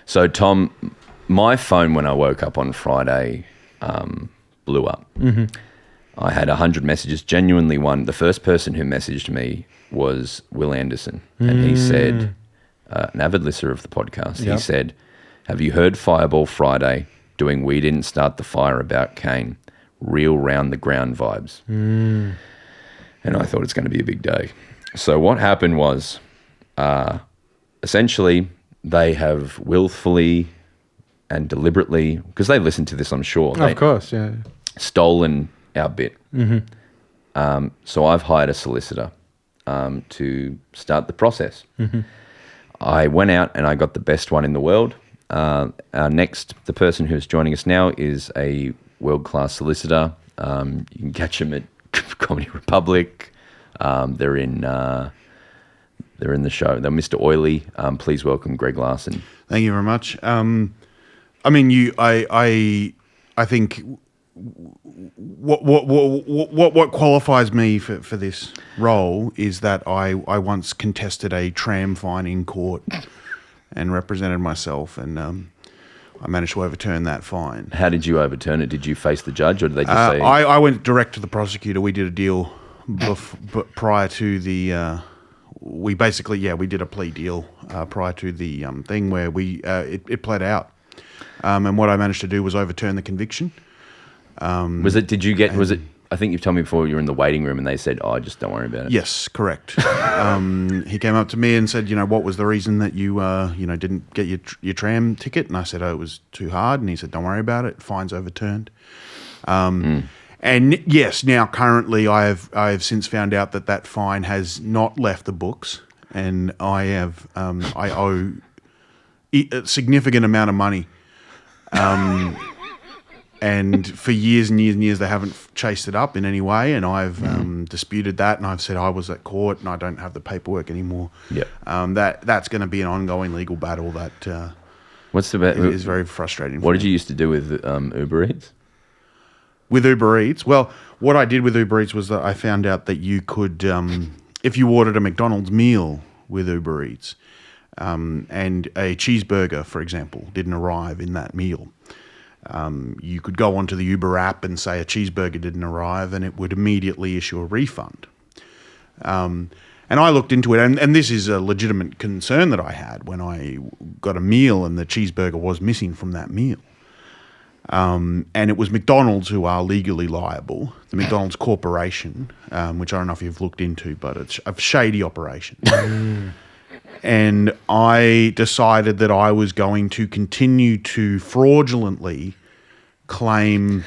So, Tom, my phone when I woke up on Friday blew up. Mm-hmm. I had 100 messages. Genuinely the first person who messaged me was Will Anderson. And he said, an avid listener of the podcast, he said, have you heard Fireball Friday doing We Didn't Start the Fire about Kane? Real round the ground vibes. And I thought it's going to be a big day. So what happened was essentially they have willfully and deliberately, because they listened to this, I'm sure. Of course, yeah. Stolen our bit. Mm-hmm. So I've hired a solicitor to start the process. Mm-hmm. I went out and I got the best one in the world. The person who's joining us now is a world-class solicitor. You can catch them at Comedy Republic. They're in the show. They're Mr. Oily. Please welcome Greg Larsen. Thank you very much. I think what qualifies me for this role is that I once contested a tram fine in court and represented myself, and I managed to overturn that fine. How did you overturn it? Did you face the judge, or did they just say? I went direct to the prosecutor. We did a deal prior to the. We did a plea deal prior to the thing where it played out, and what I managed to do was overturn the conviction. Was it? I think you've told me before you were in the waiting room and they said, "Oh, just don't worry about it." Yes, correct. He came up to me and said, "What was the reason that you didn't get your tram ticket?" And I said, "Oh, it was too hard." And he said, "Don't worry about it. Fine's overturned." And yes, now currently I have since found out that fine has not left the books, and I owe a significant amount of money. And for years and years and years, they haven't chased it up in any way, and I've disputed that, and I've said I was at court and I don't have the paperwork anymore. Yep. That's going to be an ongoing legal battle that is very frustrating. What did you used to do with Uber Eats? With Uber Eats? Well, what I did with Uber Eats was that I found out that you could, if you ordered a McDonald's meal with Uber Eats, and a cheeseburger, for example, didn't arrive in that meal, you could go onto the Uber app and say a cheeseburger didn't arrive, and it would immediately issue a refund. And I looked into it, and this is a legitimate concern that I had when I got a meal and the cheeseburger was missing from that meal. And it was McDonald's who are legally liable, the McDonald's Corporation, which I don't know if you've looked into, but it's a shady operation. And I decided that I was going to continue to fraudulently claim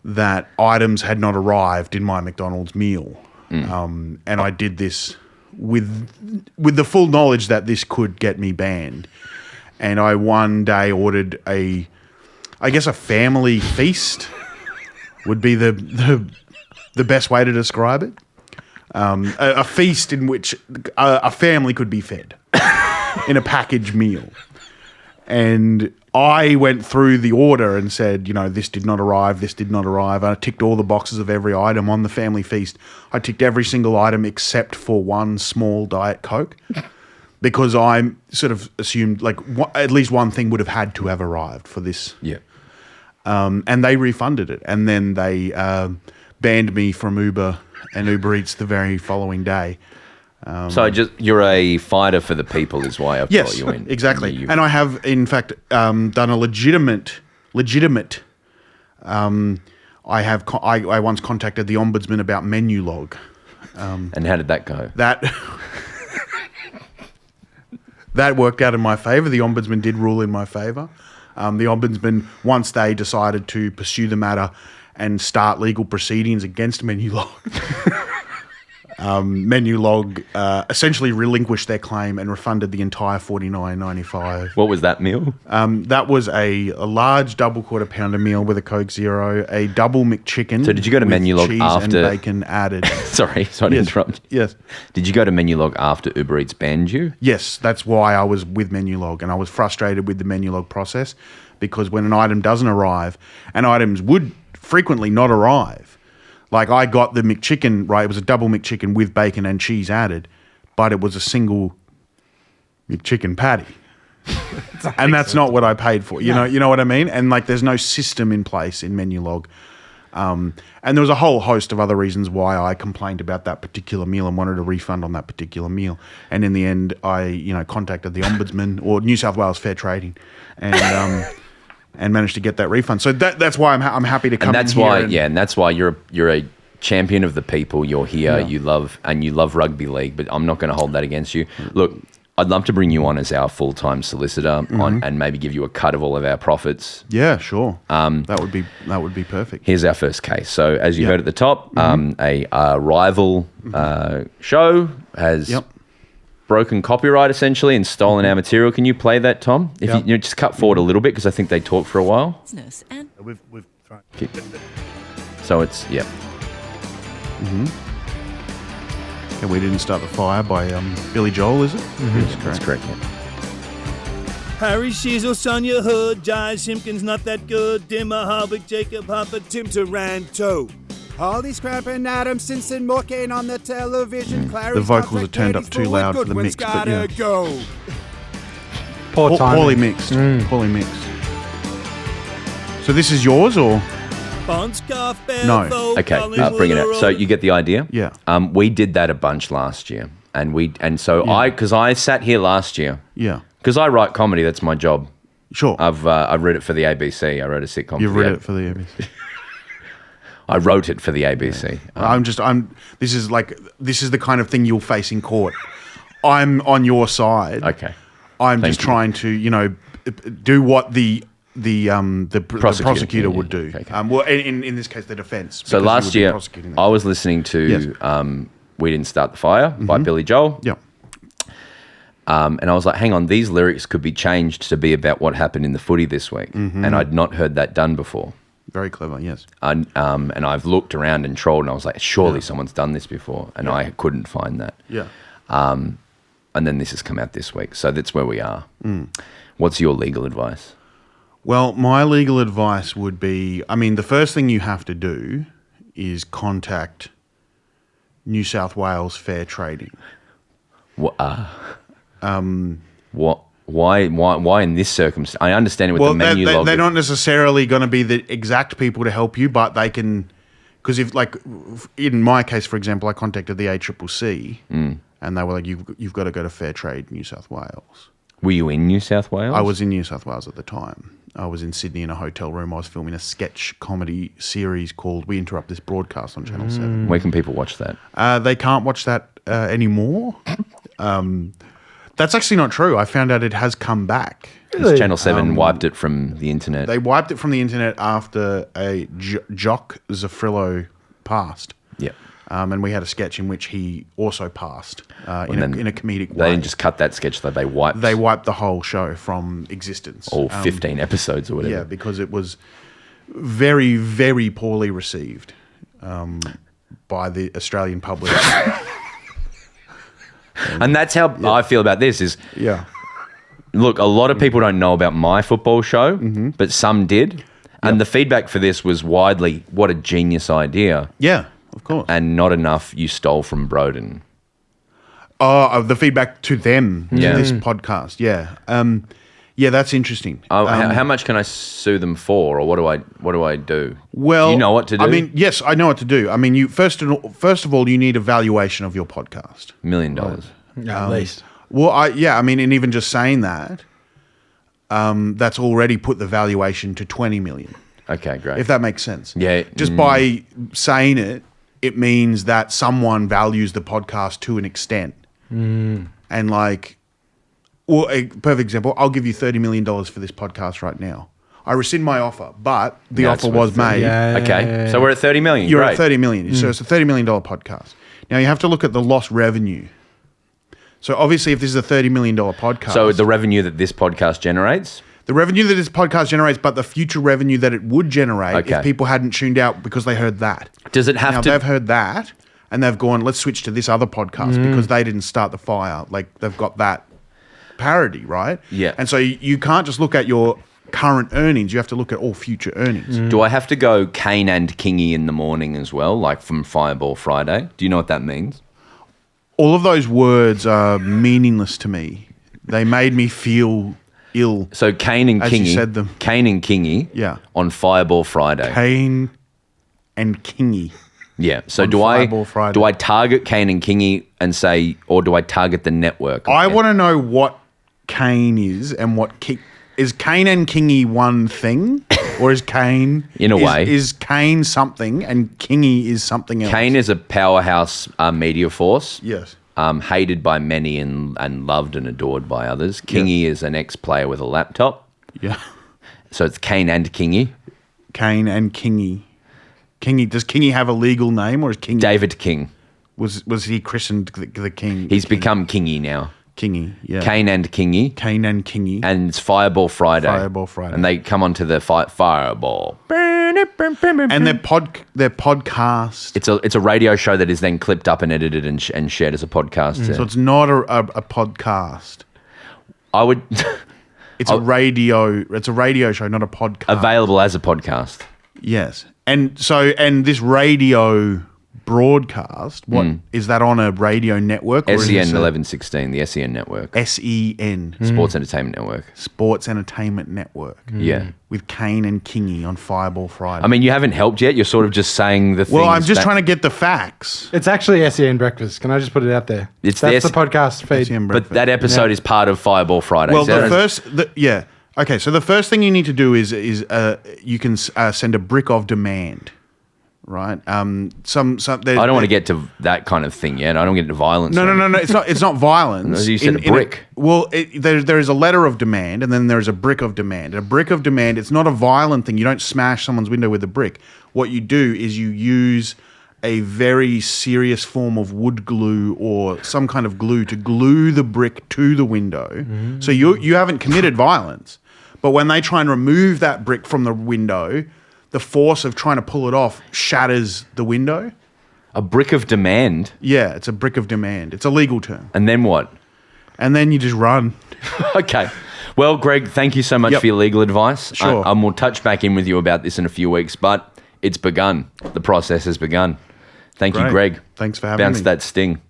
that items had not arrived in my McDonald's meal. And I did this with the full knowledge that this could get me banned. And I one day ordered a family feast would be the best way to describe it. A feast in which a family could be fed in a packaged meal. And I went through the order and said, this did not arrive, this did not arrive. I ticked all the boxes of every item on the family feast. I ticked every single item except for one small Diet Coke, because I sort of assumed at least one thing would have had to have arrived for this. Yeah. And they refunded it. And then they banned me from Uber and Uber Eats the very following day. So you're a fighter for the people is why I've brought you in. Yes, exactly. And I have, in fact, done a legitimate. I once contacted the Ombudsman about menu log. And how did that go? That worked out in my favour. The Ombudsman did rule in my favour. The Ombudsman, once they decided to pursue the matter and start legal proceedings against Menulog, Menulog essentially relinquished their claim and refunded the entire $49.95. What was that meal? That was a large double quarter pounder meal with a Coke Zero, a double McChicken. So did you go to Menulog cheese after and bacon added? Sorry to interrupt. Yes. Did you go to Menulog after Uber Eats banned you? Yes, that's why I was with Menulog, and I was frustrated with the Menulog process, because when an item doesn't arrive, and items would frequently not arrive. Like, I got the McChicken, right? It was a double McChicken with bacon and cheese added, but it was a single McChicken patty. and that's not what I paid for. You know what I mean? And like, there's no system in place in Menulog. And there was a whole host of other reasons why I complained about that particular meal and wanted a refund on that particular meal. And in the end, I contacted the Ombudsman or New South Wales Fair Trading, and managed to get that refund. So that's why I'm happy to come. And that's why, and that's why you're a champion of the people. You're here. Yeah. You love rugby league. But I'm not going to hold that against you. Look, I'd love to bring you on as our full-time solicitor and maybe give you a cut of all of our profits. Yeah, sure. That would be perfect. Here's our first case. So as you heard at the top, a rival show has broken copyright essentially and stolen our material. Can you play that, Tom? If you just cut forward a little bit because I think they talk for a while. We've thrown. So it's And We Didn't Start the Fire by Billy Joel, is it? That's correct. Yeah. Harry Sheasel, Sonia Hood, Jai Simpkins, not that good. Dimmer, Harvick, Jacob Harper, Tim Taranto. Harley Scrap and Adam Simpson walking on the television. The vocals are turned up too loud for the mix, but yeah. Go. Poor timing. Poorly mixed. Poorly mixed. So this is yours, or? No. Okay, bring it out. So you get the idea? Yeah. We did that a bunch last year. Because I sat here last year. Yeah. Because I write comedy, that's my job. Sure. I've read it for the ABC. I wrote a sitcom. You've read it for the ABC. I wrote it for the ABC. This is the kind of thing you'll face in court. I'm on your side. Okay. I'm just trying to, do what the prosecutor would do. Okay. Well, in this case, the defense. So last year, I was listening to We Didn't Start the Fire by Billy Joel. Yeah. And I was like, hang on, these lyrics could be changed to be about what happened in the footy this week. And I'd not heard that done before. Very clever, yes. And I've looked around and trolled, and I was like, surely someone's done this before. And I couldn't find that. Yeah. And then this has come out this week. So that's where we are. What's your legal advice? Well, my legal advice would be, the first thing you have to do is contact New South Wales Fair Trading. What? Why in this circumstance? I understand it with the menu log. They're not necessarily going to be the exact people to help you, but they can. Because if, like, in my case, for example, I contacted the ACCC, and they were like, "You've got to go to Fair Trade New South Wales." Were you in New South Wales? I was in New South Wales at the time. I was in Sydney in a hotel room. I was filming a sketch comedy series called We Interrupt This Broadcast on Channel 7. Where can people watch that? They can't watch that anymore. That's actually not true. I found out it has come back. Really? Channel 7 wiped it from the internet. They wiped it from the internet after a Jock Zafrillo passed. Yeah. And we had a sketch in which he also passed in a comedic way. They didn't just cut that sketch, though. They wiped the whole show from existence. All 15 episodes or whatever. Yeah, because it was very, very poorly received by the Australian public. And that's how I feel about this is, look, a lot of people don't know about my football show, but some did. And the feedback for this was widely, what a genius idea. Yeah, of course. And not enough you stole from Broden. Oh, the feedback to them, to this podcast. Yeah. Yeah, that's interesting. How much can I sue them for, or what do I do? Well, do you know what to do? Yes, I know what to do. You first of all, you need a valuation of your podcast. $1 million. At least. Well, and even just saying that, that's already put the valuation to 20 million. Okay, great. If that makes sense. Yeah. Just by saying it, it means that someone values the podcast to an extent. And well, a perfect example, I'll give you $30 million for this podcast right now. I rescind my offer, but the offer was made. Okay, so we're at 30 million. You're Great. at 30 million. So it's a $30 million podcast. Now you have to look at the lost revenue. So obviously if this is a $30 million podcast. So the revenue that this podcast generates? The revenue that this podcast generates, but the future revenue that it would generate if people hadn't tuned out because they heard that. Does it have now, to... they've heard that and they've gone, let's switch to this other podcast because they didn't start the fire. Like they've got that parody, right? Yeah. And so you can't just look at your current earnings. You have to look at all future earnings. Do I have to go Kane and Kingy in the morning as well, like from Fireball Friday? Do you know what that means? All of those words are meaningless to me. They made me feel ill. So Kane and As Kingy. you said them. Kane and Kingy. Yeah. On Fireball Friday. Kane and Kingy. Yeah. So on do Fireball Friday. I target Kane and Kingy and say, or do I target the network? I want to know what Kane is and what is Kane and Kingy one thing, or is Kane In a way. is Kane something and Kingy is something else? Kane is a powerhouse media force. Yes. Hated by many and loved and adored by others. Kingy is an ex-player with a laptop. Yeah. So it's Kane and Kingy. Kane and Kingy. Does Kingy have a legal name, or is Kingy David King. was he christened the King? He's become Kingy now. Kingy. Yeah. Kane and Kingy. Kane and Kingy. And it's Fireball Friday. Fireball Friday. And they come onto the Fireball. And their podcast. It's a radio show that is then clipped up and edited and shared as a podcast. So it's not a podcast. I would It's a radio show, not a podcast. available as a podcast. Yes. And this radio broadcast, what is that on a radio network? Or SEN is this 1116, the SEN network. SEN, Sports Entertainment Network. Sports Entertainment Network. Yeah. With Kane and Kingy on Fireball Friday. I mean, you haven't helped yet. You're sort of just saying the things. Well, I'm just trying to get the facts. It's actually SEN Breakfast. Can I just put it out there? It's That's the the podcast feed. SEN But breakfast. that episode is part of Fireball Friday. Well, So Okay, so the first thing you need to do is you can send a brick of demand, right? I don't want to get to that kind of thing yet. I don't get to violence. No. It's not violence. You said a brick. There is a letter of demand, and then there is a brick of demand. A brick of demand. It's not a violent thing. You don't smash someone's window with a brick. What you do is you use a very serious form of wood glue or some kind of glue to glue the brick to the window. So you haven't committed violence. But when they try and remove that brick from the window, the force of trying to pull it off shatters the window. A brick of demand. Yeah, it's a brick of demand. It's a legal term. And then what? And then you just run. Okay. Well, Greg, thank you so much for your legal advice. Sure. And we'll touch back in with you about this in a few weeks, but it's begun. The process has begun. Thank you, Great. Greg. Thanks for having me. Bounce that sting.